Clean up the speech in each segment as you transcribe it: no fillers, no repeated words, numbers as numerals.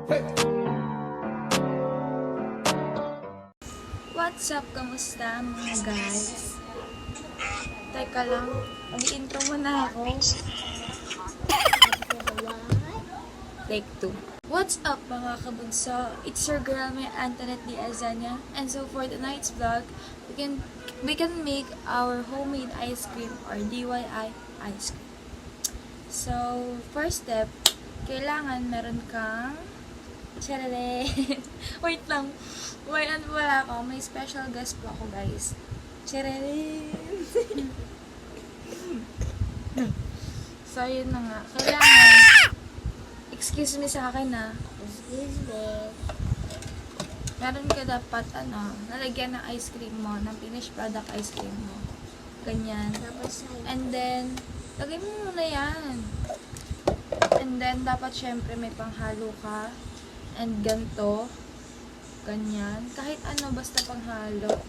What's up? Kamusta mga guys? Teka lang, mag-intro muna ako. Take 2. What's up mga kabunso? It's your girl, my Antoinette Diazania. And so for tonight's vlog, we can make our homemade ice cream or DIY ice cream. So, first step, kailangan meron kang charere. Wait lang. Wait, ano wala ako? May special guest po ako, guys. Charere. So, yun na nga. Kailangan, excuse me sa akin na. Excuse me. Meron ka dapat, nalagyan ng ice cream mo, ng finished product ice cream mo. Ganyan. Tapos, And then, lagay mo muna yan. And then, dapat syempre may panghalo ka. And ganto. Ganyan. Kahit ano, basta panghalo.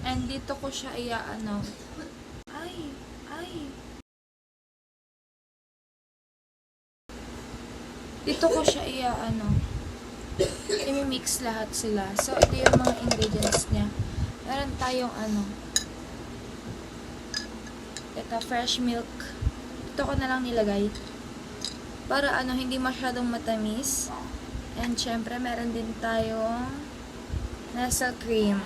And dito ko siya Ay. Dito ko siya i-mix lahat sila. So, ito yung mga ingredients niya. Meron tayong ito, fresh milk. Ito ko na lang nilagay. Para hindi masyadong matamis. And syempre, meron din tayong nestle cream.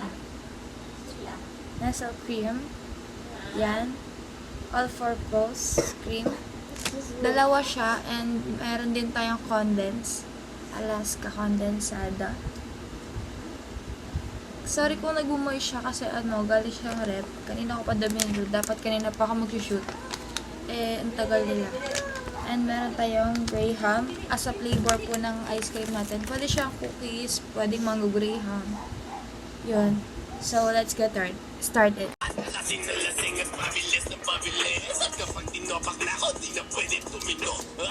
Nestle cream. Yan. All-purpose cream. Dalawa siya, and meron din tayong condense. Alaska condensada. Sorry kung nagbumoy siya kasi galing siyang rep. Kanina ko pa damihan. Dapat kanina pa ako mag-shoot. Ang tagal nila. And meron tayong graham as a flavor po ng ice cream natin. Pwede siyang cookies, pwedeng mango graham. Yun. So, let's get started.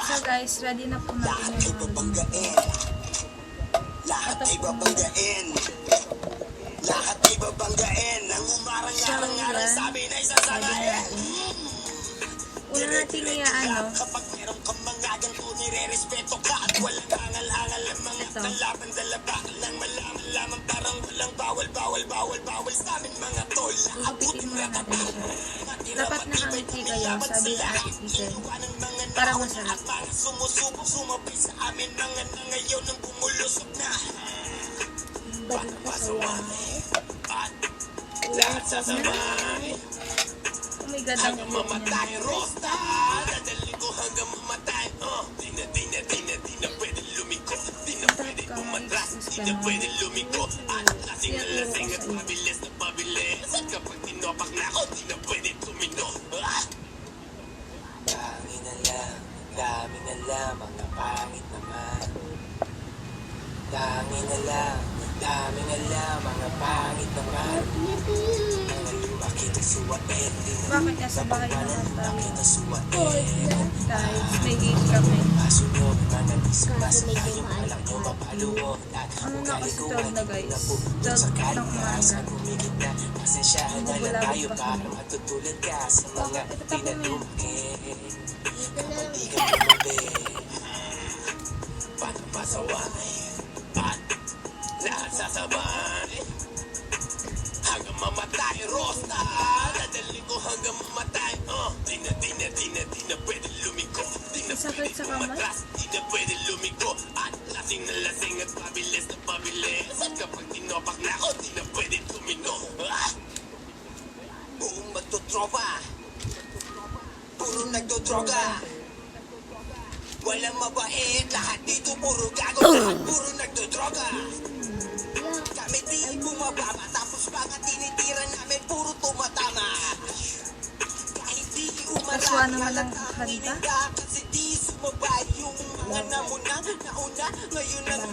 So guys, ready na po natin yung lahat ay babanggain. Lahat ay babanggain. Ang umarang-arang-arang sabi na isasagayin. Una natin kapag meron kang mga ganito, nire-respeto ka at walang hangal-hangal ang mga kalaban. Dalabakan lang malaman-laman, parang walang bawal sa amin mga tol. Gugupitin muna natin siya. Dapat nakangiti kayo, sabi ni Ate Tite. Para masarap. Sumusubok, sumabay sa amin mga ngayon nang bumulusok na. Panapasaway at lahat sasabay. Oh my God, hanggang mamatay, Rosta. Dadali ko hanggang mamatay. Di na pwede lumiko. Di na pwede umatras. Di na pwede lumiko. At lasing na lasing at mabilis na mabilis. At kapag tinopak na ako, di na pwede tumino. Dami na lang, mga pangit naman. Dami na lang, mga pangit naman. Bakit suwain? Bakit nasa bahay naman tayo? Bakit suwain? Guys, may game kami. Masunod, manabis, masakayo, walang yung mapaluot. Ano na kasi 12 na guys? 12 ng umaga. Kumigit na, pasensyahan na lang tayo para matutulad ka sa mga pinalumaki. Kapag di ka lumabi, paano pasaway? At lahat sasabay hanggang mamatay, Rosta. Dadali ko hanggang mamatay. Di na pwede lumiko. Di na pwede umatras. Di na pwede lumiko. At lasing na lasing at pabilis na pabilis. At kapag tinopak na ako, di na pwede tumino. Buong magtotropa, puro nagdodroga. Walang mabait, lahat dito puro gago. Lahat puro nagdodroga. Kami di bumababa, tapos mga tinitira namin puro tumatama. Kahit di Kaswa naman ang kanta. kasi di sumabay yung mga nauna. Ngayon ang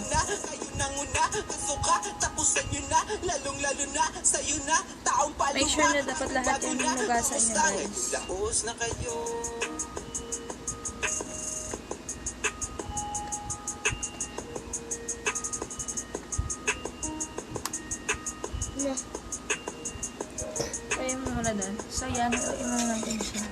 una, kasuka, tapusan nyo na. Lalong-lalo na, sa'yo na, taong paluma. Make sure na dapat lahat yung hinugasan nyo guys. Laos na kayo. Kaya mo muna doon. So yan, iwan mo natin siya.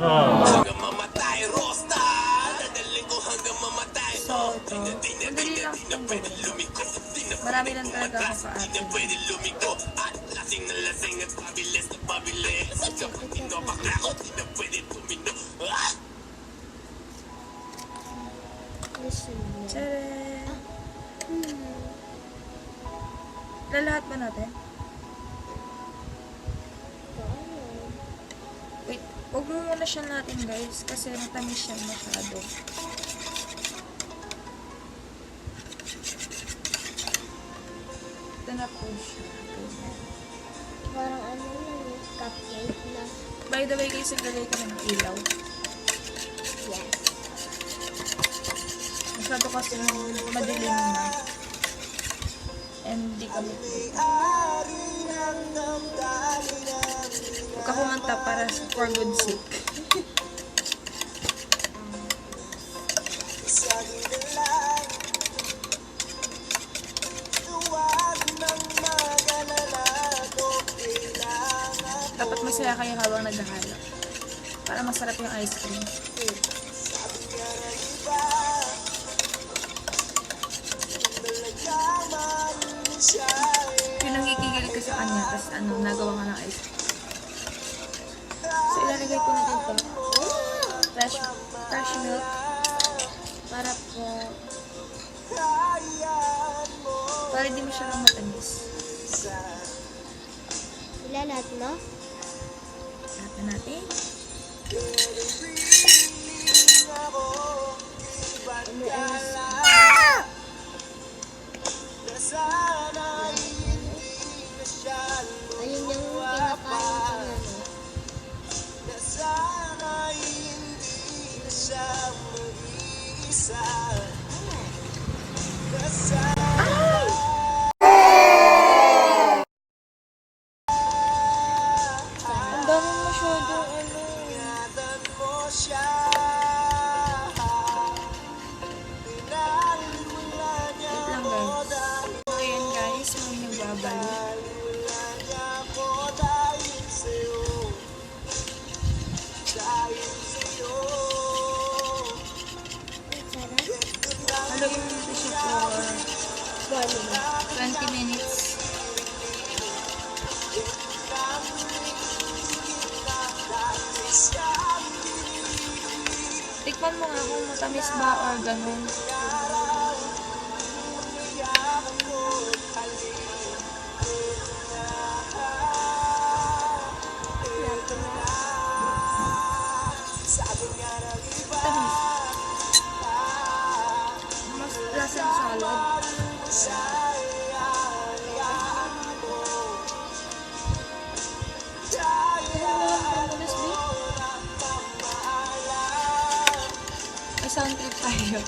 Hanggang mamatay, Rosta. Dadalhin ko hanggang mamatay. So, ito. Madali lang itong gawin. Marami lang talaga ako sa Di na atin. pwede lumiko. At lasing na lasing at pabilis na pabilis. At kapag tinopak na ako, di na pwede tumino. Ah! Tcharam! Lalahat ba natin? Wait, huwag mo muna siya natin guys kasi matamis siya masyado. Ito na po siya. Ganyan. Parang ano lang, cupcake na. By the way guys, naglagay ka ng ilaw. Yes. Masyado kasi madilim na. And di kami huwag ka kumanta para for good sake. Dapat masaya kayo habang naghahalo. Para masarap yung ice cream. Yung nangigigil ka sa kanya, tapos nagawa ka ng ice cream. So, ilalagay ko na dito. Fresh milk. Para po, para di masyadong matamis. Ilalat mo? Lahat na natin. Ayun yung kinakain ko na, no? Ang dami masyadong Wait lang guys. So, ayan guys, may nagbabalik. Sarap. Haluin mo ito siya for 20 minutes. Tikman mo nga kung matamis ba or ganun. Tamis. Mas lasang salad. May sound trip tayo.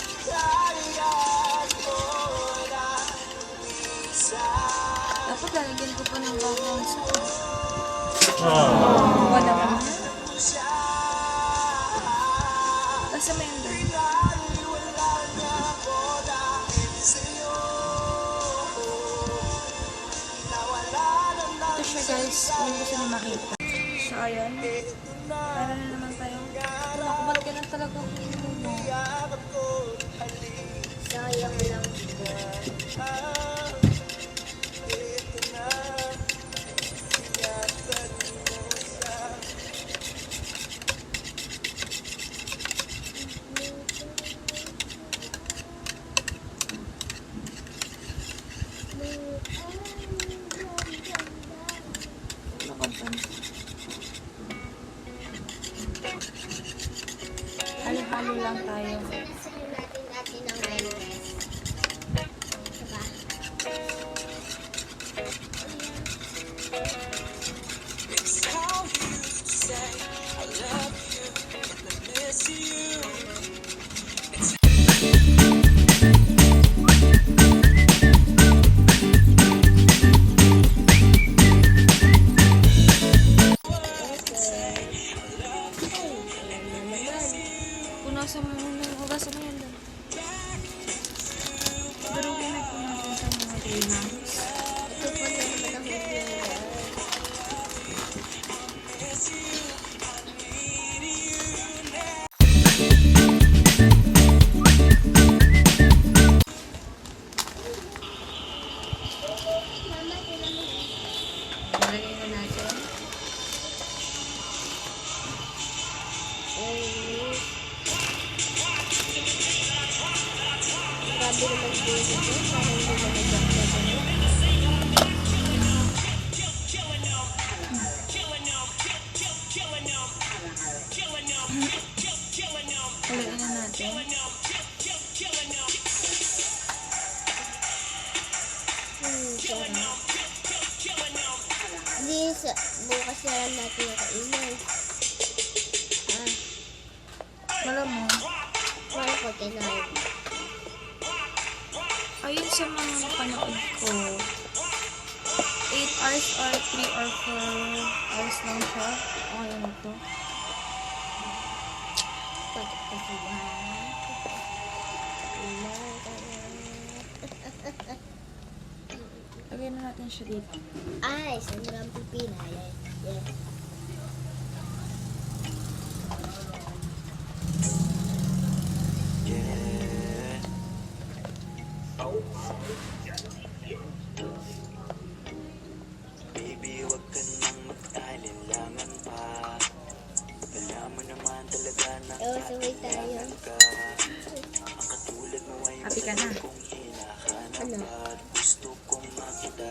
Dapat lalagyan ko pa ng background sound. Wala naman. Basta may yung doon. Ito siya guys, kung gusto niyo makita. So ayan, para na naman tayo. Nakabal ka na talaga ako. Sayang lang. Halo-halo lang tayo. Sasayin natin ng mayonnaise. Diba? Punasan mo muna. Hugasan mo yan doon. Durugin na po natin sa mga greenhouse. Ito po na naman ang huling. And grabe naman po ito. Parang hindi na nag-jack na gano'n. Haluin na natin. Sarap. Hindi, bukas na lang natin nakainin. Malamang. Parang ko tinayin. Ayun sa mga napanood ko, 8 hours or 3 or 4 hours lang siya. Okay na to. Pagkat kasi ba? Lagyan na natin siya dito. Ay, sandrang pipina. Yeah. Baby, wag ka nang mag-alinlangan pa. Alam mo naman talaga na Sabay tayo. ka. Ang katulad mo ay Happy ka na. kong hinahanap Ano? at gusto kong makita.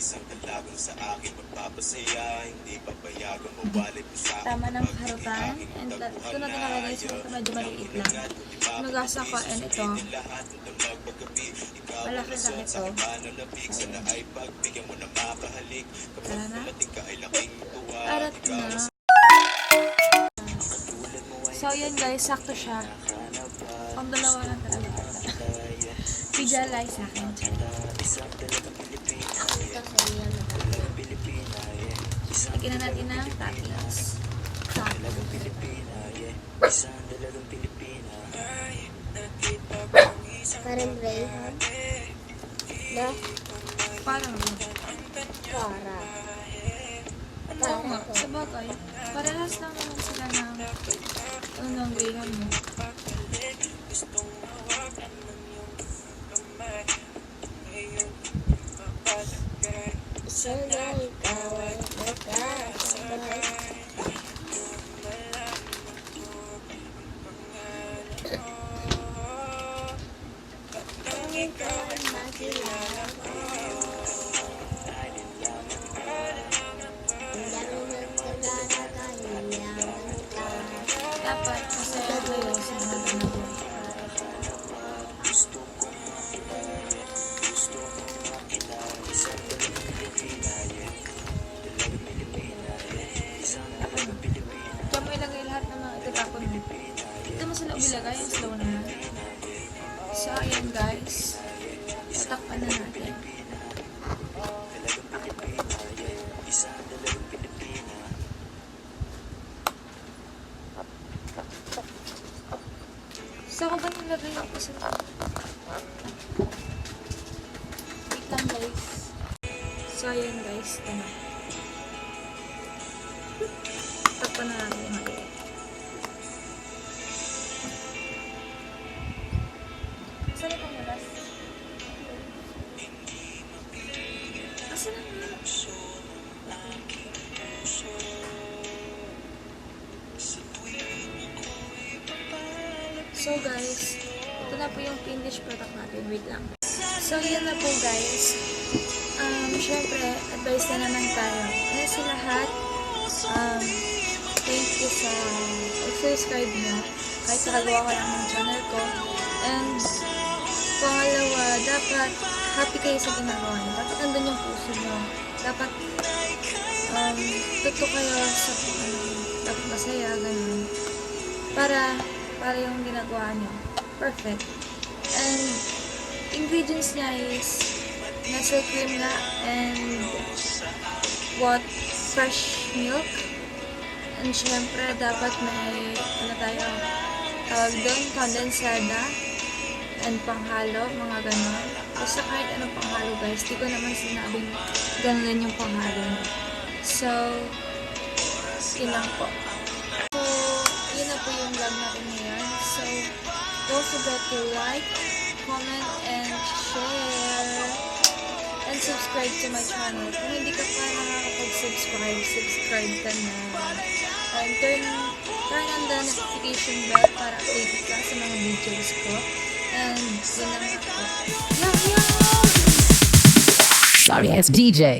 Isang dalagang sa akin magpapasaya, hindi papayagang mawalay mo sa akin. Tama ng kaharutan. And ito na tinalagay sa ito medyo maliit lang. Nugasan ko and ito. Malaki lang ito. Tara na. Arat na. So yun guys, sakto siya. Ang dalawa lang talaga. Visualize sa akin. Lagyan na natin ng toppings. Parang Greyhound. Na? Parang Para. ano nga, sa bagay, parehas lang naman sila ng unang graham mo. Sana ikaw ay magkasabay. Kung ikaw ay makilala ko, ang laro ng tagana kahilangan ka. Dapat masaya kayo sa mga ganito. Diyan mo ilagay lahat ng mga itatapon mo. Dito mo sila ilagay, yung slow na. So, ayan guys. Tatakpan na natin. So, ako ba nilagay ako sa... Wait lang guys. So, ayan guys. Ito na. Takpan na natin yung maliit. Saan ito malas? Asan na nga? So guys, ito na po yung finished product natin. Wait lang. So yun na po guys. Syempre, advice na naman tayo. Kaya sa lahat, thank you sa subscribe nyo. Kahit nakagawa ko lang ng channel ko. And pangalawa, dapat happy kayo sa ginagawa nyo. Dapat nandun yung puso nyo. Dapat totoo kayo sa dapat masaya, ganun. Para yung ginagawa nyo. Perfect. And ingredients niya is nasa cream na and fresh milk. And syempre, dapat may tawag doon, kondensada and panghalo, mga ganon. Basta kahit anong panghalo guys, di ko naman sinabing ganon yung panghalo. So, yun lang po. So, yun na po yung vlog natin ngayon. So, don't forget to like, comment, and share. And mag-subscribe to my channel. Kung hindi ka pa nakakapag-subscribe, subscribe ka na. And turn on the notification bell para updated ka sa mga videos ko. And yun lang ako. Yeah! Sorry, it's DJ.